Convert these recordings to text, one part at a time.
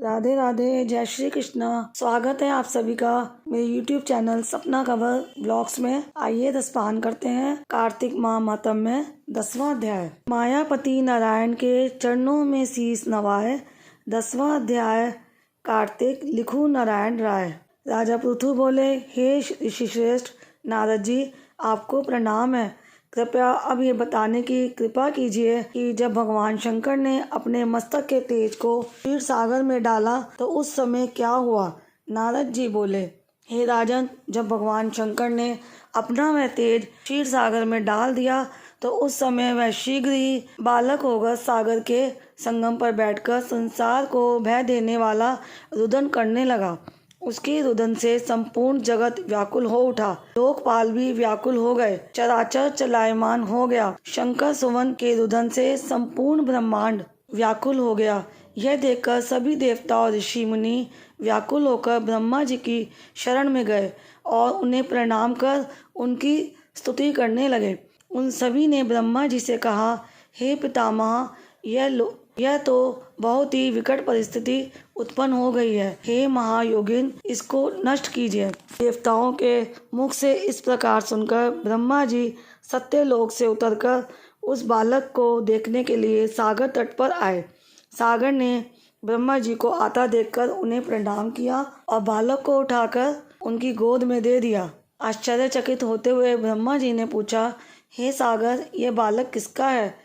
राधे राधे, जय श्री कृष्णा। स्वागत है आप सभी का मेरे YouTube चैनल सपना कंवर ब्लॉग्स में। आइए दसपान करते हैं कार्तिक माह मातम में 10वां अध्याय। मायापति नारायण के चरणों में शीस नवाए। 10वां अध्याय। कार्तिक लिखू नारायण राय। राजा पृथु बोले, हे ऋषिश्रेष्ठ नारद जी, आपको प्रणाम है। कृपया अब ये बताने की कृपा कीजिए कि जब भगवान शंकर ने अपने मस्तक के तेज को क्षीर सागर में डाला तो उस समय क्या हुआ। नारद जी बोले, हे राजन, जब भगवान शंकर ने अपना वह तेज क्षीर सागर में डाल दिया तो उस समय वह शीघ्र ही बालक होकर सागर के संगम पर बैठकर संसार को भय देने वाला रुदन करने लगा। उसके रुदन से संपूर्ण जगत व्याकुल हो उठा। लोकपाल भी व्याकुल हो गए। चराचर चलायमान हो गया। शंकर सुवन के रुदन से संपूर्ण ब्रह्मांड व्याकुल हो गया। यह देखकर सभी देवता और ऋषि मुनि व्याकुल होकर ब्रह्मा जी की शरण में गए और उन्हें प्रणाम कर उनकी स्तुति करने लगे। उन सभी ने ब्रह्मा जी से कहा, हे पितामह, यह तो बहुत ही विकट परिस्थिति उत्पन्न हो गई है। हे महायोगिन, इसको नष्ट कीजिए। देवताओं के मुख से इस प्रकार सुनकर ब्रह्मा जी सत्यलोक से उतरकर उस बालक को देखने के लिए सागर तट पर आए। सागर ने ब्रह्मा जी को आता देखकर उन्हें प्रणाम किया और बालक को उठाकर उनकी गोद में दे दिया। आश्चर्यचकित होते हुए ब्रह्मा जी ने पूछा, हे सागर, ये बालक किसका है?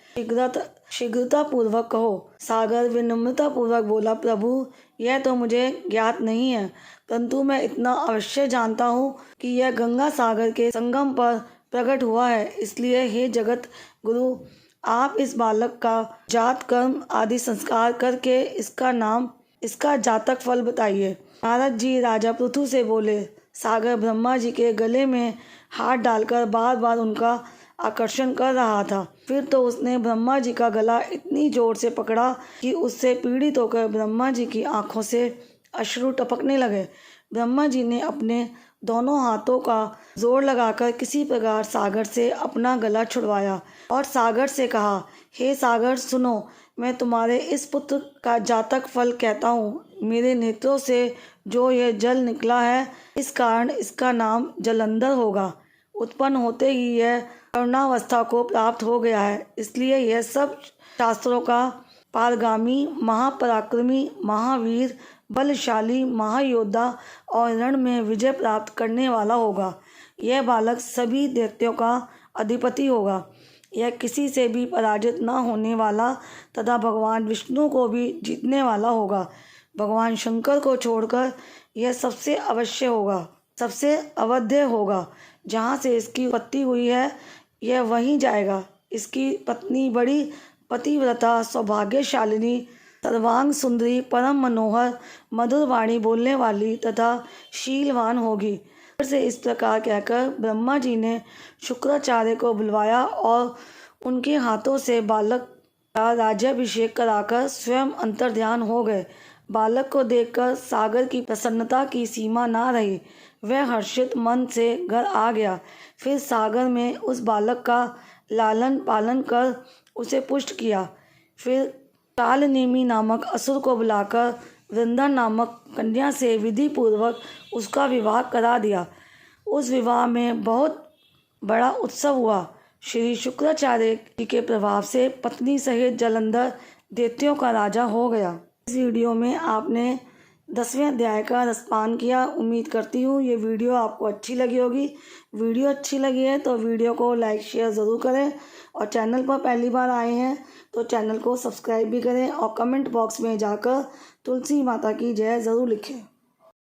शीघ्रता पूर्वक कहो। सागर विनम्रता पूर्वक बोला, प्रभु, यह तो मुझे ज्ञात नहीं है, परंतु मैं इतना अवश्य जानता हूँ कि यह गंगा सागर के संगम पर प्रकट हुआ है। इसलिए हे जगत गुरु, आप इस बालक का जात कर्म आदि संस्कार करके इसका जातक फल बताइए। नारद जी राजा पृथु से बोले। सागर ब्रह्मा जी के गले में हाथ डालकर बार बार उनका आकर्षण कर रहा था। फिर तो उसने ब्रह्मा जी का गला इतनी जोर से पकड़ा कि उससे पीड़ित होकर ब्रह्मा जी की आंखों से अश्रु टपकने लगे। ब्रह्मा जी ने अपने दोनों हाथों का जोर लगाकर किसी प्रकार सागर से अपना गला छुड़वाया और सागर से कहा, हे सागर, सुनो, मैं तुम्हारे इस पुत्र का जातक फल कहता हूँ। मेरे नेत्रों से जो यह जल निकला है, इस कारण इसका नाम जलंधर होगा। उत्पन्न होते ही यह करुणावस्था को प्राप्त हो गया है, इसलिए यह सब शास्त्रों का पारगामी, महापराक्रमी, महावीर, बलशाली, महायोद्धा और रण में विजय प्राप्त करने वाला होगा। यह बालक सभी दैत्यों का अधिपति होगा। यह किसी से भी पराजित न होने वाला तथा भगवान विष्णु को भी जीतने वाला होगा। भगवान शंकर को छोड़कर यह सबसे अवश्य होगा, सबसे अवध्य होगा। जहाँ से इसकी उत्पत्ति हुई है, यह वहीं जाएगा। इसकी पत्नी बड़ी पतिव्रता, सौभाग्यशालिनी, सर्वांग सुंदरी, परम मनोहर, मधुर वाणी बोलने वाली तथा शीलवान होगी। फिर से इस प्रकार कहकर ब्रह्मा जी ने शुक्राचार्य को बुलवाया और उनके हाथों से बालक का राज्याभिषेक कराकर स्वयं अंतर्ध्यान हो गए। बालक को देखकर सागर की प्रसन्नता की सीमा ना रही। वह हर्षित मन से घर आ गया। फिर सागर में उस बालक का लालन पालन कर उसे पुष्ट किया। फिर कालनेमी नामक असुर को बुलाकर वृंदा नामक कन्या से विधि पूर्वक उसका विवाह करा दिया। उस विवाह में बहुत बड़ा उत्सव हुआ। श्री शुक्राचार्य जी के प्रभाव से पत्नी सहित जलंधर दैत्यों का राजा हो गया। इस वीडियो में आपने 10वें अध्याय का रसपान किया। उम्मीद करती हूँ ये वीडियो आपको अच्छी लगी होगी। वीडियो अच्छी लगी है तो वीडियो को लाइक शेयर ज़रूर करें और चैनल पर पहली बार आए हैं तो चैनल को सब्सक्राइब भी करें और कमेंट बॉक्स में जाकर तुलसी माता की जय ज़रूर लिखें।